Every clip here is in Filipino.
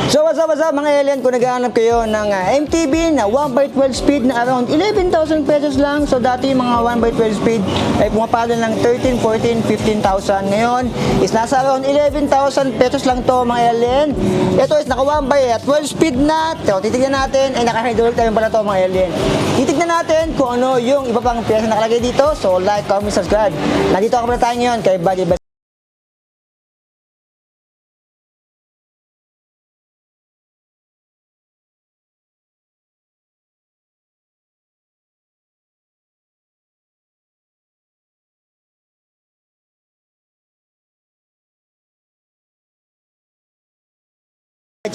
So what's up mga alien, kung naghahanap kayo ng MTB na 1x12 speed na around 11,000 pesos lang. So dati yung mga 1x12 speed ay pumapalo ng 13, 14, 15,000. Ngayon is nasa around 11,000 pesos lang to mga alien. Ito is naka 1x12 speed na. So titignan natin, ay naka-hydraulic tayo pala to mga alien. Titignan natin kung ano yung iba pang piyesa nakalagay dito. So like, comment, subscribe. Nandito ako pala tayo ngayon kay Budget Best.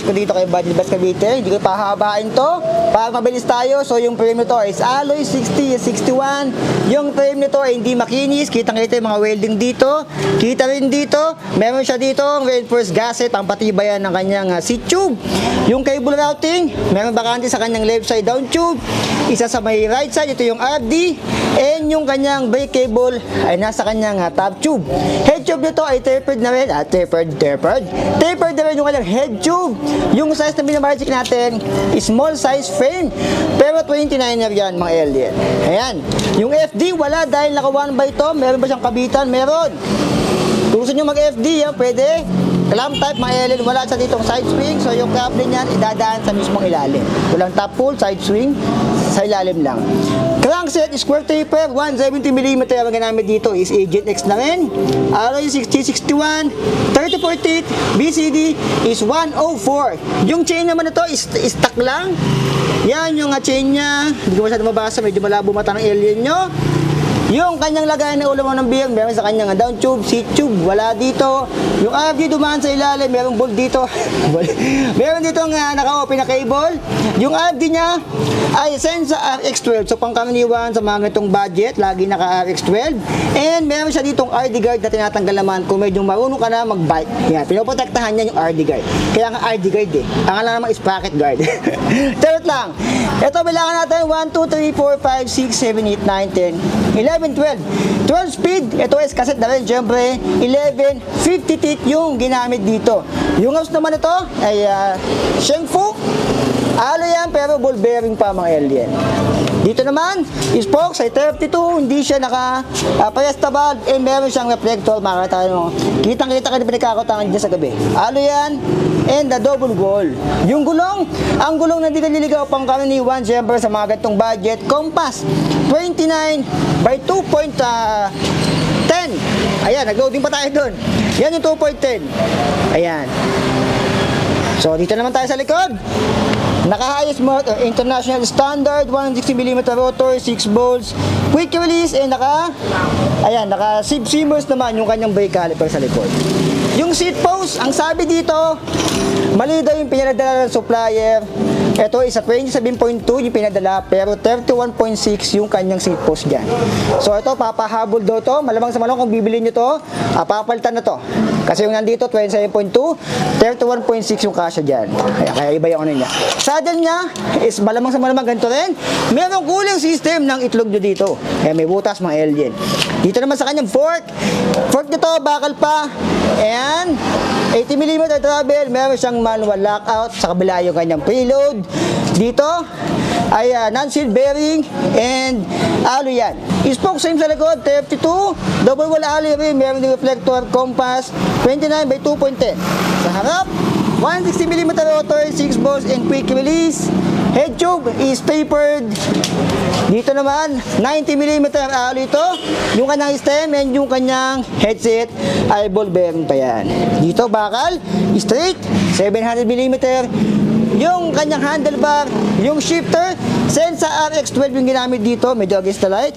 Ko dito kay Budget Best Cavite, hindi ko pahabain to para mabilis tayo. So yung frame nito is alloy 60-61. Yung frame nito ay hindi makinis, kitang-kita yung mga welding dito, kita rin dito. Meron siya dito reinforced gasket, pampatibayan ng kanyang seat tube. Yung cable routing, meron bakante sa kanyang left side down tube, isa sa may right side, ito yung RD, and yung kanyang brake cable ay nasa kanyang top tube. Head tube nito ay tapered na rin, tapered na rin yung kanyang head tube. Yung size na binamagic natin is small size frame, pero 29er yan mga alien. Ayan, yung FD wala dahil naka 1x to. Meron ba siyang kabitan? Meron. Kung gusto nyo mag-FD yan, pwede. Clamp type mga alien, wala sa ditong side swing. So yung cable niyan idadaan sa mismong ilalim. Walang top pull, side swing, sa ilalim lang. Crankset, square taper, 170mm ang ginamit dito is Agent X na rin. Alloy 60-61, 30-40, BCD is 104. Yung chain naman ito is stock lang. Yan yung chain niya. Hindi ko masyado mabasa, medyo malabo mata ng alien nyo. Yung kanyang lagayan ng ulo mo ng beer, meron sa kanyang down tube, seat tube, wala dito. Yung RD dumaan sa ilalim, merong bolt dito. Meron dito naka-open na cable. Yung RD niya ay Sensa RX12. So pangkaraniwan sa mga ganitong budget, lagi naka RX12. And meron siya ditong RD guard na tinatanggal naman kung medyo marunong ka na mag-bike. Yan, pinoprotektahan niya yung RD guard. Kaya nga RD guard eh. Ang alam naman is pocket guard. Charot lang. Ito, bilangan natin 1, 2, 3, 4, 5, 6, 7, 8, 9, 10, 11, 12. 12 speed, ito is cassette na rin, syempre. 11, 50 teeth yung ginamit dito. Yung house naman ito ay Shengfu. Alloy yan, pero ball bearing pa mga alien. Dito naman, spokes ay 32, hindi siya naka-payasta valve, and meron siyang reflector, makakita tayo. Kitang-kita ka na pinagkakotangan dyan sa gabi. Alloy yan, and the double wall. Yung gulong, ang gulong na di ka niligaw pang karaniwan, syempre sa mga ganitong budget, Compass 29 by 2.10. Ayan, nag-loading pa tayo dun. Yan yung 2.10. Ayan. So, dito naman tayo sa likod. Naka-highest motor, international standard, 160mm rotor, 6 bolts, quick release, and naka simmers naman yung kanyang brake caliper sa likod. Yung seat post, ang sabi dito, mali daw yung pinadala ng supplier. Ito isa 27.2 yung pinadala, pero 31.6 yung kanyang seat post dyan. So ito, papahabol daw to. Malamang sa malamang kung bibili nyo to, papalitan na to. Kasi yung nandito, 27.2, 31.6 yung kasya dyan. Kaya iba yung ano niya. Saddle niya is malamang sa malamang ganito rin. Merong cooling system ng itlog nyo dito. Kaya may butas mga alien. Dito naman sa kanyang fork. Fork nito, bakal pa. Ayan. 80mm travel. Meron siyang manual lockout. Sa kabila yung kanyang preload. Dito ay non-seal bearing and alloy yan. Spoke same sa likod, 32. Double wall alloy rin. Meron din reflector, compass, 29 by 2.10. Sa harap, 160mm rotor, 6 bolts and quick release. Head tube is tapered. Dito naman, 90mm alloy ito. Yung kanyang stem and yung kanyang headset ay ball bearing pa yan. Dito bakal, straight, 700mm. Yung kanyang handlebar, yung shifter, Sensa RX12 yung ginamit dito, medyo against the light.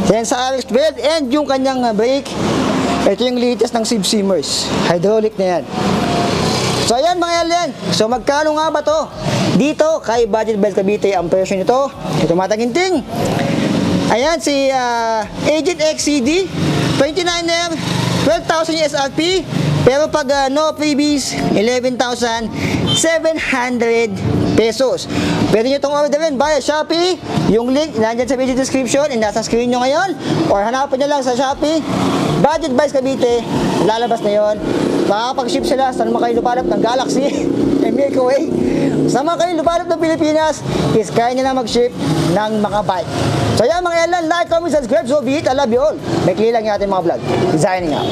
Sensa RX12 and yung kanyang brake. Ito yung latest ng simmers. Hydraulic na yan. So ayan mga alien. So magkano nga ba to? Dito kay Budget Best Cavite ang presyo nito. Ito mataginting. Ayan si Agent XCD 29er, 12,000 yung SRP. Pero pag no freebies, 11,700 pesos. Pwede nyo itong orderin via Shopee. Yung link nandyan sa video description and nasa screen nyo ngayon. Or hanapin nyo lang sa Shopee. Budget Best Cavite. Lalabas na yon. Makakapag-ship sila saan mo kayo lupalap ng Galaxy. Milky Way. Sa mga kayo lumalap ng Pilipinas, is kaya nyo na mag-ship ng mga bike. So yan mga Elan, like, comment, subscribe, so be it. I love you all. May lang yung ating mga vlog. Designing out.